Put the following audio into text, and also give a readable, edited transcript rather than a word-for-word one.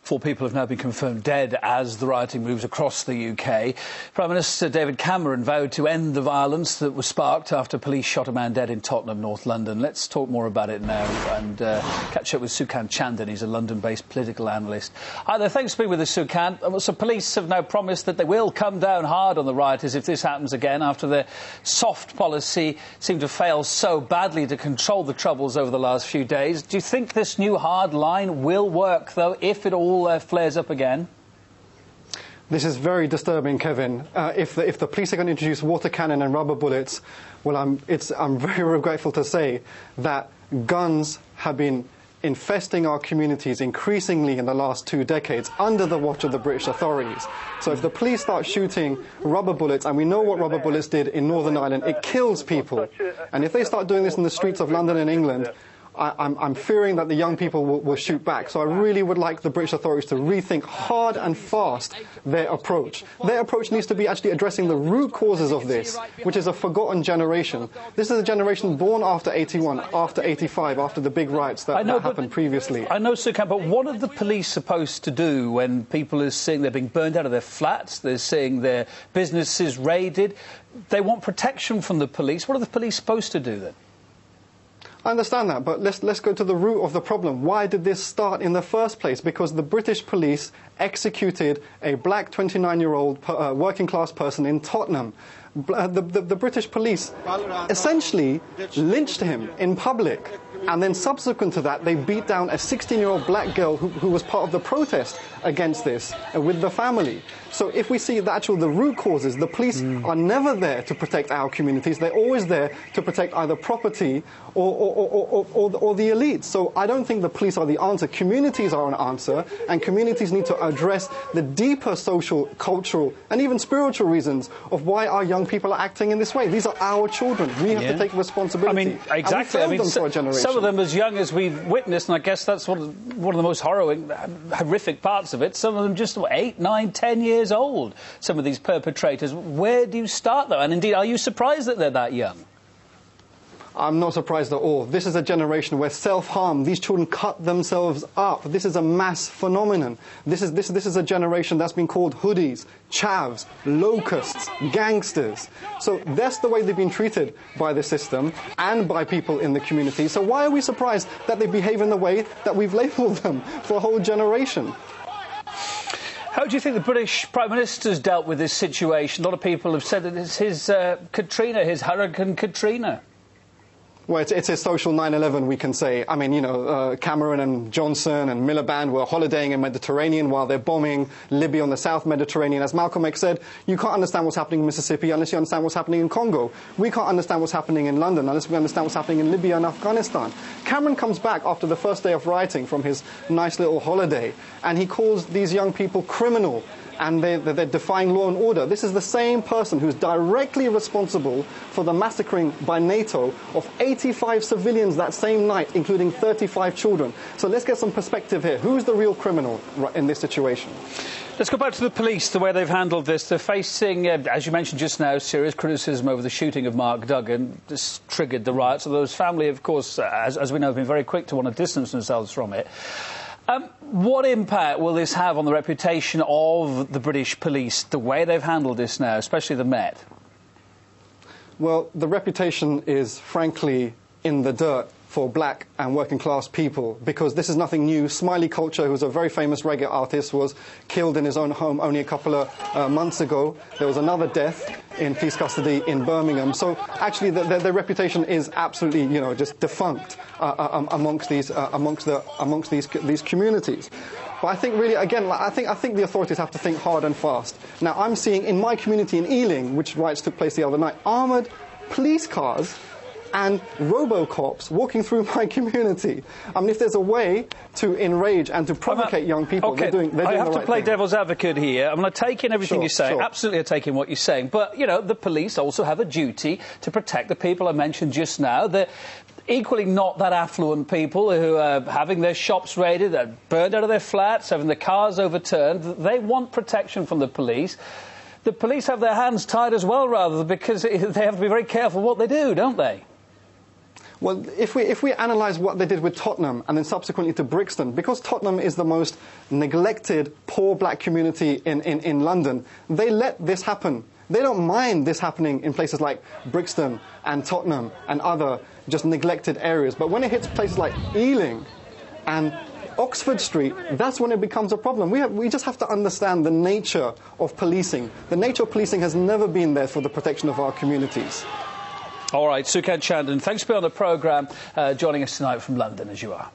4 people have now been confirmed dead as the rioting moves across the UK. Prime Minister David Cameron vowed to end the violence that was sparked after police shot a man dead in Tottenham, North London. Let's talk more about it now and catch up with Sukant Chandan. He's a London-based political analyst. Hi there, thanks for being with us, Sukant. So police have now promised that they will come down hard on the rioters if this happens again, after their soft policy seemed to fail so badly to control the troubles over the last few days. Do you think this new hard line will work, though, if it all flares up again? This is very disturbing, Kevin. If the police are going to introduce water cannon and rubber bullets, well, I'm very regretful to say that guns have been infesting our communities increasingly in the last 2 decades under the watch of the British authorities. So if the police start shooting rubber bullets, and we know what rubber bullets did in Northern Ireland, it kills people. And if they start doing this in the streets of London and England, I'm fearing that the young people will shoot back. So I really would like the British authorities to rethink hard and fast their approach. Their approach needs to be actually addressing the root causes of this, which is a forgotten generation. This is a generation born after 81, after 85, after the big riots that happened previously. I know, Sukant, but what are the police supposed to do when people are seeing they're being burned out of their flats, they're seeing their businesses raided? They want protection from the police. What are the police supposed to do then? I understand that, but let's go to the root of the problem. Why did this start in the first place? Because the British police executed a black 29-year-old working-class person in Tottenham. The British police essentially lynched him in public, and then subsequent to that, they beat down a 16-year-old black girl who was part of the protest against this with the family. So if we see the root causes, the police are never there to protect our communities. They're always there to protect either property or the elites. So I don't think the police are the answer. Communities are an answer, and communities need to address the deeper social, cultural, and even spiritual reasons of why our young people are acting in this way. These are our children. We have to take responsibility. I mean, exactly. And we failed them for a generation. Some of them as young as we've witnessed, and I guess that's one of the most horrific parts of it. Some of them just 8, 9, 10 years old, some of these perpetrators. Where do you start, though? And indeed, are you surprised that they're that young? I'm not surprised at all. This is a generation where self-harm, these children cut themselves up. This is a mass phenomenon. This is a generation that's been called hoodies, chavs, locusts, gangsters. So that's the way they've been treated by the system and by people in the community. So why are we surprised that they behave in the way that we've labelled them for a whole generation? How do you think the British Prime Minister's dealt with this situation? A lot of people have said that it's his Katrina, his Hurricane Katrina. Well, it's a social 9/11, we can say. I mean, you know, Cameron and Johnson and Miliband were holidaying in Mediterranean while they're bombing Libya on the South Mediterranean. As Malcolm X said, you can't understand what's happening in Mississippi unless you understand what's happening in Congo. We can't understand what's happening in London unless we understand what's happening in Libya and Afghanistan. Cameron comes back after the first day of rioting from his nice little holiday, and he calls these young people criminal. And they're defying law and order. This is the same person who's directly responsible for the massacring by NATO of 85 civilians that same night, including 35 children. So let's get some perspective here. Who's the real criminal in this situation? Let's go back to the police, the way they've handled this. They're facing, as you mentioned just now, serious criticism over the shooting of Mark Duggan. This triggered the riots. Although his family, of course, as we know, have been very quick to want to distance themselves from it. What impact will this have on the reputation of the British police, the way they've handled this now, especially the Met? Well, the reputation is, frankly, in the dirt for black and working class people, because this is nothing new. Smiley Culture, who's a very famous reggae artist, was killed in his own home only a couple of months ago. There was another death in police custody in Birmingham. So actually their reputation is absolutely, you know, just defunct amongst these communities. But I think really, again, I think the authorities have to think hard and fast. Now, I'm seeing in my community in Ealing, which riots took place the other night, armoured police cars and robo-cops walking through my community. I mean, if there's a way to enrage and to provocate young people, okay, they're doing the right thing. I have to play devil's advocate here. I'm going to take in everything you're saying. Sure. Absolutely, I take in what you're saying. But, you know, the police also have a duty to protect the people I mentioned just now. They're equally not that affluent people who are having their shops raided, they're burned out of their flats, having their cars overturned. They want protection from the police. The police have their hands tied as well, rather, because they have to be very careful what they do, don't they? Well, if we analyse what they did with Tottenham and then subsequently to Brixton, because Tottenham is the most neglected, poor black community in London, they let this happen. They don't mind this happening in places like Brixton and Tottenham and other just neglected areas. But when it hits places like Ealing and Oxford Street, that's when it becomes a problem. We just have to understand the nature of policing. The nature of policing has never been there for the protection of our communities. All right, Sukan Chandan, thanks for being on the programme, joining us tonight from London, as you are.